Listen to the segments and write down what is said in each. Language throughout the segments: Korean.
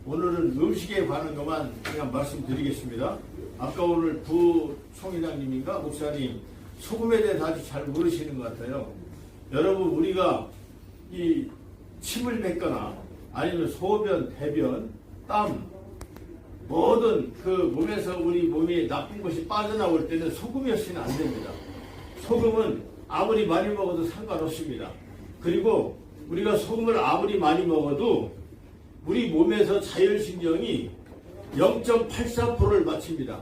오늘은 음식에 관한 것만 그냥 말씀드리겠습니다. 아까 오늘 부총회장님인가 목사님 소금에 대해서 아주 잘 모르시는 것 같아요. 여러분, 우리가 이 침을 뱉거나 아니면 소변, 배변, 땀 모든 그 몸에서 우리 몸이 나쁜 것이 빠져나올 때는 소금이 없이는 안 됩니다. 소금은 아무리 많이 먹어도 상관없습니다. 그리고 우리가 소금을 아무리 많이 먹어도 우리 몸에서 자율신경이 0.83%를 마칩니다.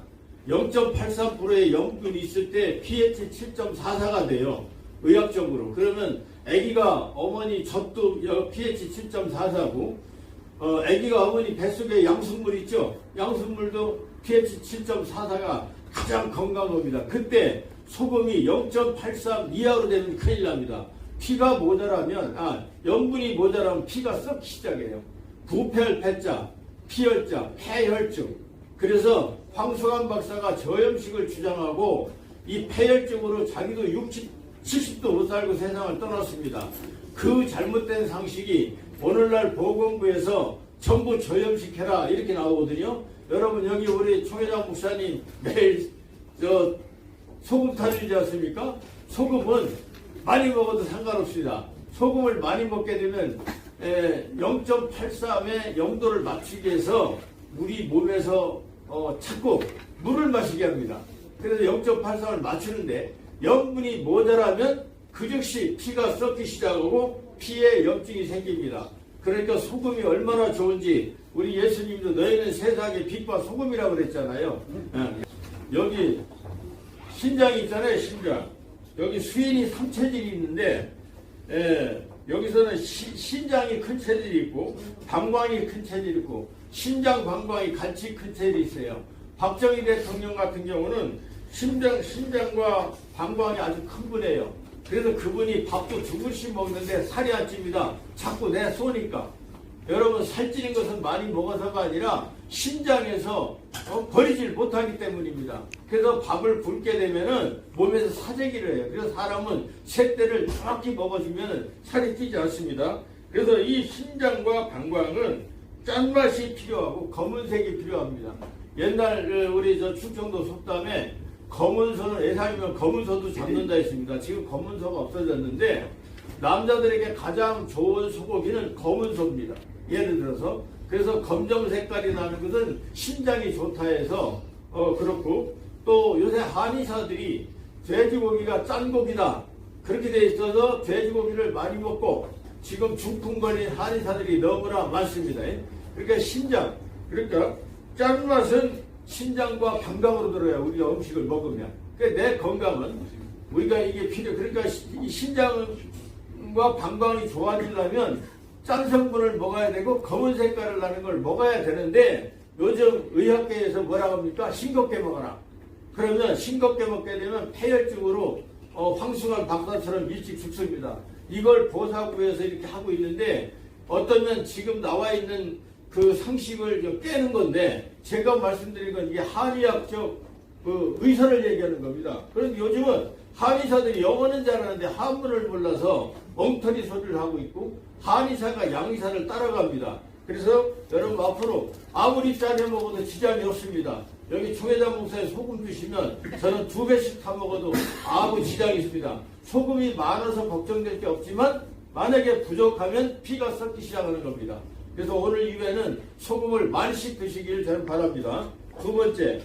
0.83%의 염분이 있을 때 pH 7.44가 돼요. 의학적으로. 그러면 아기가 어머니 젖도 pH 7.44고 아기가 어머니 뱃속에 양순물 있죠. 양순물도 pH 7.44가 가장 건강한 겁니다. 그때 소금이 0.83 이하로 되면 큰일 납니다. 피가 모자라면 염분이 모자라면 피가 썩기 시작해요. 부패할 패자, 피혈자, 폐혈증. 그래서 황수관 박사가 저염식을 주장하고 이 폐혈증으로 자기도 60, 70도 못 살고 세상을 떠났습니다. 그 잘못된 상식이 오늘날 보건부에서 전부 저염식해라 이렇게 나오거든요. 여러분, 여기 우리 총회장 목사님 매일 소금 타주지 않습니까? 소금은 많이 먹어도 상관없습니다. 소금을 많이 먹게 되면 0.83의 영도를 맞추기 위해서 우리 몸에서 자꾸 물을 마시게 합니다. 그래서 0.83을 맞추는데 염분이 모자라면 그 즉시 피가 썩기 시작하고 피에 염증이 생깁니다. 그러니까 소금이 얼마나 좋은지 우리 예수님도 너희는 세상의 빛과 소금이라고 그랬잖아요. 여기 신장이 있잖아요. 신장. 여기 수인이 3체질이 있는데 여기서는 신장이 큰 체질이 있고 방광이 큰 체질이 있고 신장, 방광이 같이 큰 체질이 있어요. 박정희 대통령 같은 경우는 신장과 방광이 아주 큰 분이에요. 그래서 그분이 밥도 2그릇씩 먹는데 살이 안 찝니다. 자꾸 내 쏘니까. 여러분, 살찌는 것은 많이 먹어서가 아니라 신장에서 버리질 못하기 때문입니다. 그래서 밥을 굶게 되면은 몸에서 사재기를 해요. 그래서 사람은 셋대를 정확히 먹어주면 살이 찌지 않습니다. 그래서 이 신장과 방광은 짠맛이 필요하고 검은색이 필요합니다. 옛날 우리 충청도 속담에 검은소는 애상이면 검은소도 잡는다 했습니다. 지금 검은소가 없어졌는데 남자들에게 가장 좋은 소고기는 검은소입니다. 예를 들어서 그래서 검정 색깔이 나는 것은 신장이 좋다 해서 그렇고, 또 요새 한의사들이 돼지고기가 짠 고기다 그렇게 돼 있어서 돼지고기를 많이 먹고 지금 중풍 걸린 한의사들이 너무나 많습니다. 그러니까 신장, 그러니까 짠맛은 신장과 방광으로 들어요. 우리가 음식을 먹으면. 그러니까 내 건강은 우리가 이게 필요. 그러니까 이 신장과 방광이 좋아지려면 짠 성분을 먹어야 되고 검은 색깔을 나는 걸 먹어야 되는데 요즘 의학계에서 뭐라고 합니까? 싱겁게 먹어라. 그러면 싱겁게 먹게 되면 폐혈증으로 황수관 박사처럼 일찍 죽습니다. 이걸 보사구에서 이렇게 하고 있는데 어떠면 지금 나와 있는 그 상식을 깨는 건데 제가 말씀드린 건 이게 한의학적 의사를 얘기하는 겁니다. 그런데 요즘은 한의사들이 영어는 잘하는데 한문을 몰라서 엉터리 소리를 하고 있고 한의사가 양의사를 따라갑니다. 그래서 여러분, 앞으로 아무리 짜게 먹어도 지장이 없습니다. 여기 총회장 목사에 소금 주시면 저는 2배씩 타 먹어도 아무 지장이 있습니다. 소금이 많아서 걱정될 게 없지만 만약에 부족하면 피가 썩기 시작하는 겁니다. 그래서 오늘 이후에는 소금을 많이씩 드시길 저는 바랍니다. 두 번째,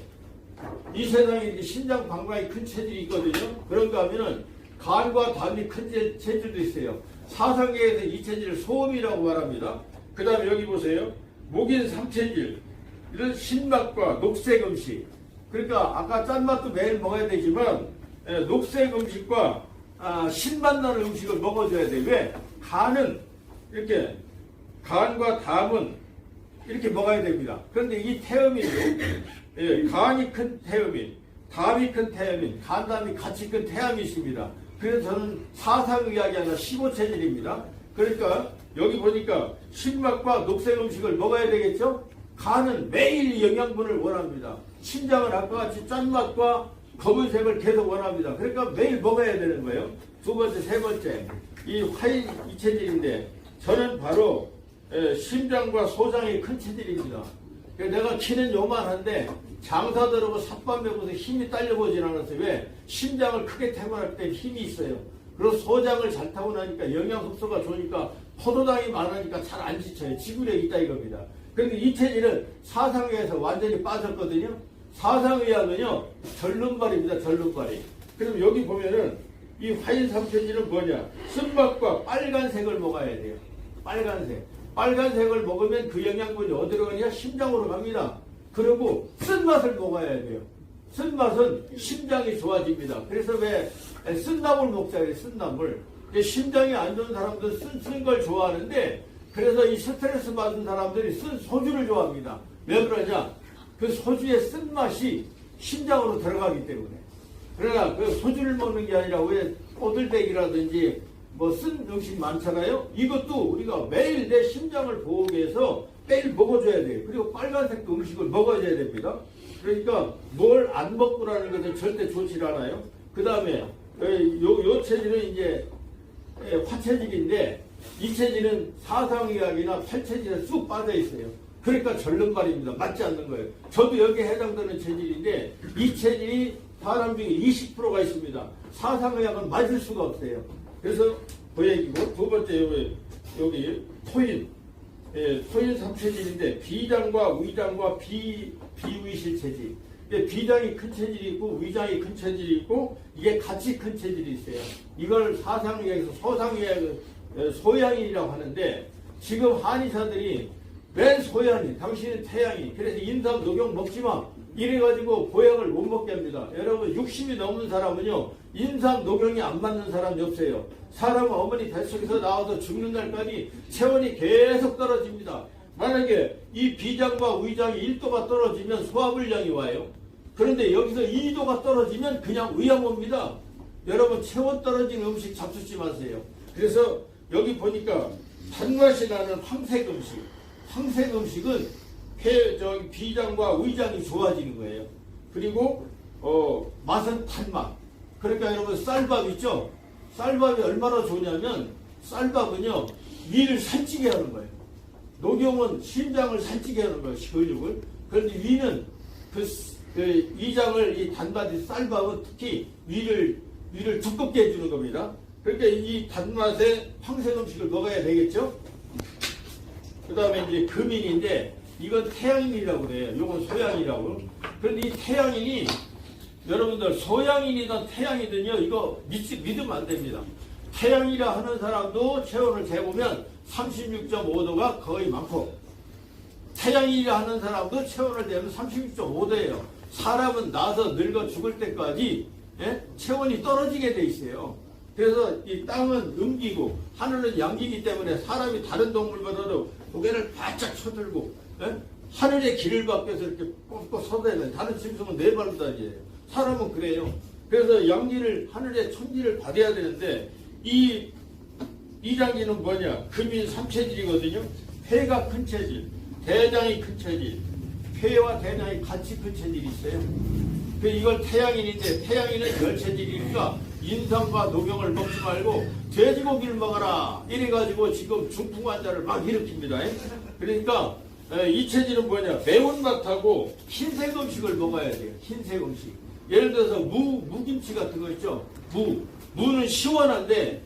이 세상에 신장, 방광이 큰 체질이 있거든요. 그런가 하면은 간과 담이 큰 체질도 있어요. 사상계에서 이 체질을 소음이라고 말합니다. 그 다음에 여기 보세요. 목인 3체질. 이런 신맛과 녹색 음식. 그러니까 아까 짠맛도 매일 먹어야 되지만 녹색 음식과 신맛 나는 음식을 먹어줘야 돼. 왜? 간은 이렇게 간과 담은 이렇게 먹어야 됩니다. 그런데 이 태음인도 간이 큰 태음인, 담이 큰 태음인, 간담이 같이 큰 태음이 있습니다. 그래서 저는 사상의학이 아니라 15체질입니다. 그러니까 여기 보니까 신맛과 녹색 음식을 먹어야 되겠죠? 간은 매일 영양분을 원합니다. 신장은 아까 같이 짠맛과 검은색을 계속 원합니다. 그러니까 매일 먹어야 되는 거예요. 두 번째, 세 번째, 이 화인 이 체질인데 저는 바로 심장과 소장이 큰 체질입니다. 내가 키는 요만한데 장사 들어고 삿밥 메고서 힘이 딸려보진 않았어요. 왜? 심장을 크게 태어날 때 힘이 있어요. 그리고 소장을 잘 타고 나니까 영양 흡수가 좋으니까 포도당이 많으니까 잘 안 지쳐요. 지구력이 있다 이겁니다. 그런데 이 체질은 사상의에서 완전히 빠졌거든요. 사상의학은요 절름발입니다. 절름발이. 그럼 여기 보면은 이 화인삼체질은 뭐냐? 쓴맛과 빨간색을 먹어야 돼요. 빨간색. 빨간색을 먹으면 그 영양분이 어디로 가냐? 심장으로 갑니다. 그리고 쓴맛을 먹어야 돼요. 쓴맛은 심장이 좋아집니다. 그래서 왜 쓴나물 먹자 그래요. 쓴나물. 심장이 안 좋은 사람들은 쓴 걸 좋아하는데 그래서 이 스트레스 받은 사람들이 쓴 소주를 좋아합니다. 왜 그러냐? 그 소주의 쓴맛이 심장으로 들어가기 때문에. 그러나 그 소주를 먹는 게 아니라 왜 꼬들빼기라든지 뭐 쓴 음식 많잖아요. 이것도 우리가 매일 내 심장을 보호하기 위해서 매일 먹어줘야 돼요. 그리고 빨간색 음식을 먹어줘야 됩니다. 그러니까 뭘 안 먹고라는 것은 절대 좋지 않아요. 그 다음에 요 체질은 이제 화체질인데 이 체질은 사상의학이나 팔체질에 쑥 빠져 있어요. 그러니까 절름발입니다. 맞지 않는 거예요. 저도 여기에 해당되는 체질인데 이 체질이 사람 중에 20%가 있습니다. 사상의학은 맞을 수가 없어요. 그래서 그 얘기고 두 번째 여기 토인. 토인 3체질인데 비장과 위장과 비위실 체질. 비장이 큰 체질이 있고 위장이 큰 체질이 있고 이게 같이 큰 체질이 있어요. 이걸 사상의학에서 소양인이라고 하는데 지금 한의사들이 맨 소양인, 당신은 태양인. 그래서 인삼 녹용 먹지마. 이래가지고 보약을 못 먹게 합니다. 여러분 60이 넘은 사람은요 인삼 녹용이 안 맞는 사람이 없어요. 사람은 어머니 뱃속에서 나와서 죽는 날까지 체온이 계속 떨어집니다. 만약에 이 비장과 위장이 1도가 떨어지면 소화불량이 와요. 그런데 여기서 2도가 떨어지면 그냥 위암 옵니다. 여러분 체온 떨어진 음식 잡수지 마세요. 그래서 여기 보니까 단맛이 나는 황색 음식. 황색 음식은 비장과 위장이 좋아지는 거예요. 그리고 맛은 단맛. 그러니까 여러분 쌀밥 있죠? 쌀밥이 얼마나 좋냐면 쌀밥은요 위를 살찌게 하는 거예요. 녹용은 심장을 살찌게 하는 거예요. 근육을. 그런데 위는 위장을 이 단맛이 쌀밥은 특히 위를 두껍게 해주는 겁니다. 그러니까 이 단맛의 황색 음식을 먹어야 되겠죠? 그 다음에 이제 금인인데 이건 태양인이라고 그래요. 이건 소양이라고. 그런데 이 태양인이 여러분들 소양인이든 태양이든요 이거 믿으면 안 됩니다. 태양이라 하는 사람도 체온을 재보면 36.5도가 거의 많고 태양이라 하는 사람도 체온을 재면 36.5도예요. 사람은 나서 늙어 죽을 때까지 체온이 떨어지게 돼 있어요. 그래서 이 땅은 음기고 하늘은 양기이기 때문에 사람이 다른 동물보다도 고개를 바짝 쳐들고 하늘의 길을 바뀌어서 이렇게 꼭꼭 서야 돼. 다른 짐승은 네 발로 다니에요. 사람은 그래요. 그래서 양기를 하늘의 천지를 받아야 되는데 이 장기는 뭐냐? 금인 3체질이거든요. 폐가 큰 체질, 대장이 큰 체질, 폐와 대장이 같이 큰 체질이 있어요. 이걸 태양인인데 태양인은 열체질이니까 인삼과 녹용을 먹지 말고 돼지고기를 먹어라. 이래가지고 지금 중풍 환자를 막 일으킵니다. 그러니까 이 체질은 뭐냐? 매운맛하고 흰색 음식을 먹어야 돼요. 흰색 음식. 예를 들어서 무김치 같은 거 있죠? 무는 시원한데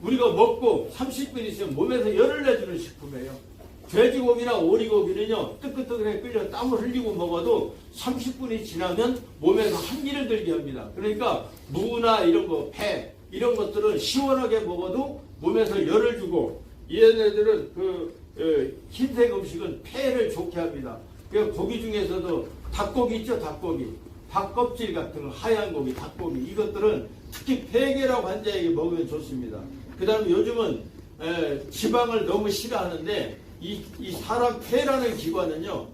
우리가 먹고 30분 있으면 몸에서 열을 내주는 식품이에요. 돼지고기나 오리고기는요 뜨끈뜨끈하게 끓여 땀을 흘리고 먹어도 30분이 지나면 몸에서 한기를 들게 합니다. 그러니까 무나 이런 거, 배 이런 것들은 시원하게 먹어도 몸에서 열을 주고 얘네들은 흰색 음식은 폐를 좋게 합니다. 고기 중에서도 닭고기 있죠? 닭고기. 닭껍질 같은 거, 하얀 고기, 닭고기 이것들은 특히 폐결합 환자에게 먹으면 좋습니다. 그 다음에 요즘은 지방을 너무 싫어하는데 이 사람 폐라는 기관은요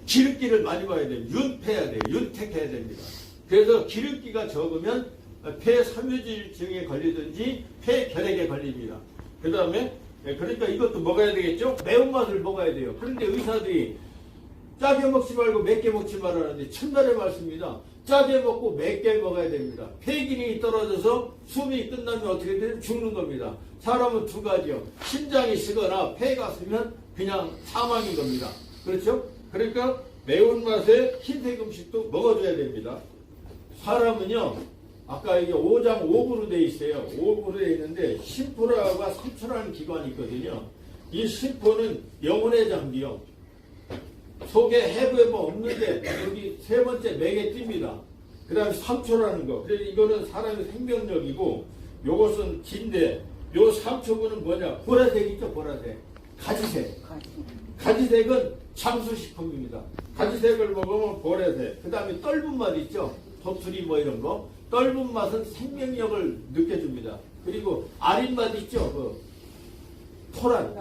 기름기를 많이 봐야 돼요. 윤폐해야 돼요. 윤택해야 됩니다. 그래서 기름기가 적으면 폐 섬유질증에 걸리든지 폐결핵에 걸립니다. 그 다음에 그러니까 이것도 먹어야 되겠죠. 매운맛을 먹어야 돼요. 그런데 의사들이 짜게 먹지 말고 맵게 먹지 말라는데 첫날의 말씀입니다. 짜게 먹고 맵게 먹어야 됩니다. 폐 기능이 떨어져서 숨이 끝나면 어떻게 되면 죽는 겁니다. 사람은 두 가지요. 심장이 쓰거나 폐가 쓰면 그냥 사망인 겁니다. 그렇죠? 그러니까 매운맛에 흰색 음식도 먹어줘야 됩니다. 사람은요, 아까 이게 5장 5부로 되어 있어요. 5부로 되어 있는데 심포라와 삼초라는 기관이 있거든요. 이 심포는 영혼의 장기요. 속에 해부에 뭐 없는데 여기 세 번째 맥에 띕니다. 그 다음에 삼초라는 거. 그래서 이거는 사람의 생명력이고, 요것은 긴데, 요 삼초분은 뭐냐? 보라색 있죠, 보라색. 가지색. 가지색은 장수식품입니다. 가지색을 먹으면 보라색. 그 다음에 떫은 맛 있죠? 도토리 뭐 이런 거. 떫은 맛은 생명력을 느껴줍니다. 그리고 아린 맛 있죠? 그 토란.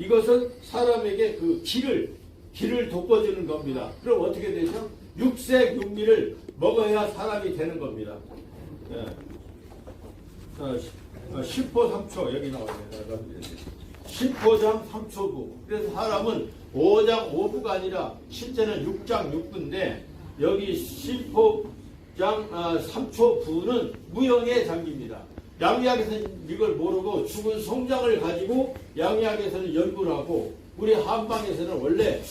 이것은 사람에게 그 기를 돋궈주는 겁니다. 그럼 어떻게 되죠? 육색 육미를 먹어야 사람이 되는 겁니다. 예. 10호 3초 여기 나와요. 10호장 3초부. 그래서 사람은 5장 5부가 아니라 실제는 6장 6부인데 여기 10호장 3초부는 무형의 장기입니다. 양리학에서는 이걸 모르고 죽은 송장을 가지고 양리학에서는 연구를 하고, 우리 한방에서는 원래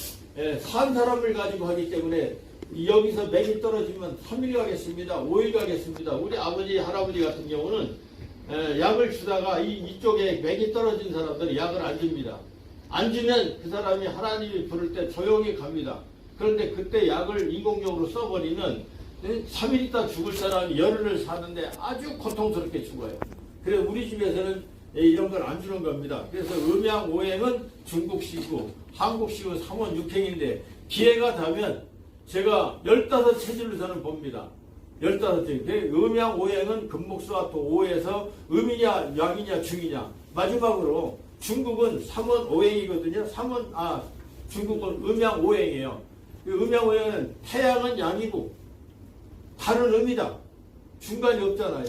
산 사람을 가지고 하기 때문에 여기서 맥이 떨어지면 3일 가겠습니다, 5일 가겠습니다. 우리 아버지 할아버지 같은 경우는 약을 주다가 이쪽에 맥이 떨어진 사람들은 약을 안 줍니다. 안 주면 그 사람이 하나님이 부를 때 조용히 갑니다. 그런데 그때 약을 인공적으로 써버리면 3일 있다 죽을 사람이 열흘을 사는데 아주 고통스럽게 죽어요. 그래서 우리 집에서는 이런 걸 안 주는 겁니다. 그래서 음양오행은 중국식이고 한국식은 3원 6행인데 기회가 되면 제가 15체질로 저는 봅니다. 15체. 음양오행은 금목수와 또 오에서 음이냐 양이냐 중이냐. 마지막으로 중국은 3원 5행이거든요. 중국은 음양오행이에요. 음양오행은 태양은 양이고 달은 음이다. 중간이 없잖아요.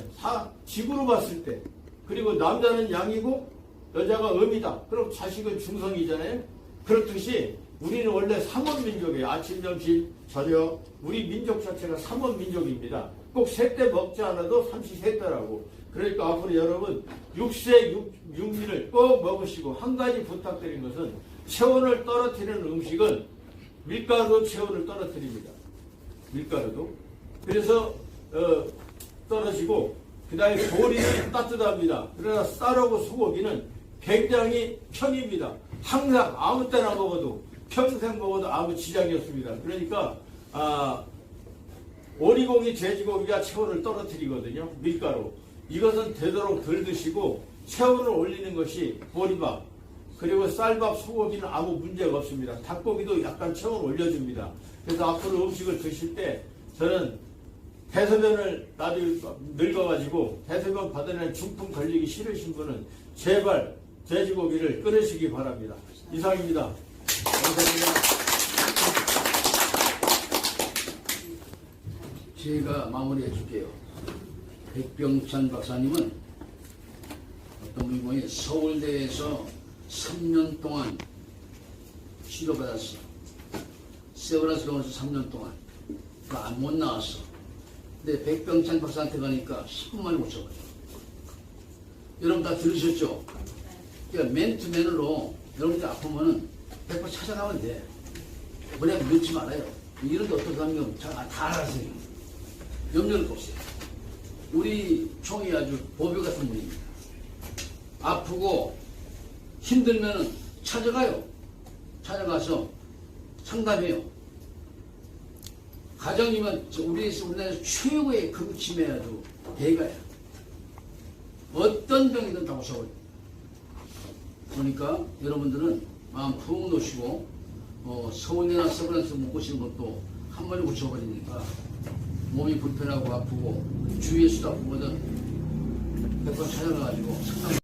지구로 봤을 때. 그리고 남자는 양이고 여자가 음이다. 그럼 자식은 중성이잖아요. 그렇듯이 우리는 원래 3원 민족이에요. 아침, 점심, 저녁. 우리 민족 자체가 3원 민족입니다. 꼭 세 때 먹지 않아도 삼시세때라고. 그러니까 앞으로 여러분 육색 육미를 꼭 먹으시고, 한 가지 부탁드린 것은 체온을 떨어뜨리는 음식은 밀가루 체온을 떨어뜨립니다. 밀가루도. 그래서 떨어지고, 그 다음에 보리는 따뜻합니다. 그러나 쌀하고 소고기는 굉장히 편입니다. 항상 아무 때나 먹어도, 평생 먹어도 아무 지장이 없습니다. 그러니까 오리고기, 돼지고기가 체온을 떨어뜨리거든요. 밀가루. 이것은 되도록 덜 드시고 체온을 올리는 것이 보리밥, 그리고 쌀밥, 소고기는 아무 문제가 없습니다. 닭고기도 약간 체온 올려줍니다. 그래서 앞으로 음식을 드실 때 저는 대소변을 나중에 늙어가지고 대소변 받아내는 중풍 걸리기 싫으신 분은 제발 돼지고기를 끊으시기 바랍니다. 이상입니다. 감사합니다. 제가 마무리해 줄게요. 백병찬 박사님은 어떤 분이 서울대에서 3년 동안 치료받았어. 세브란스 병원에서 3년 동안. 못 나왔어. 근데 백병찬 박사한테 가니까 10분 만에 고쳐버려. 여러분 다 들으셨죠? 그러니까 맨투맨으로 여러분들 아프면은 100% 찾아가면 돼. 뭐냐, 늦지 말아요. 이런데 어떻게 하면 다 알아서요. 염려를 없어요. 우리 총이 아주 보배 같은 분입니다. 아프고 힘들면은 찾아가요. 찾아가서 상담해요. 가정이면 우리나라에서 최고의 금치매도 대가야. 어떤 병이든 다 고쳐버려. 그러니까 여러분들은 마음 푹 놓으시고 서울대나 세브란스 못 고치는 것도 한 번에 고쳐버리니까 몸이 불편하고 아프고 주위에서도 아프거든 100번 찾아가가지고 상담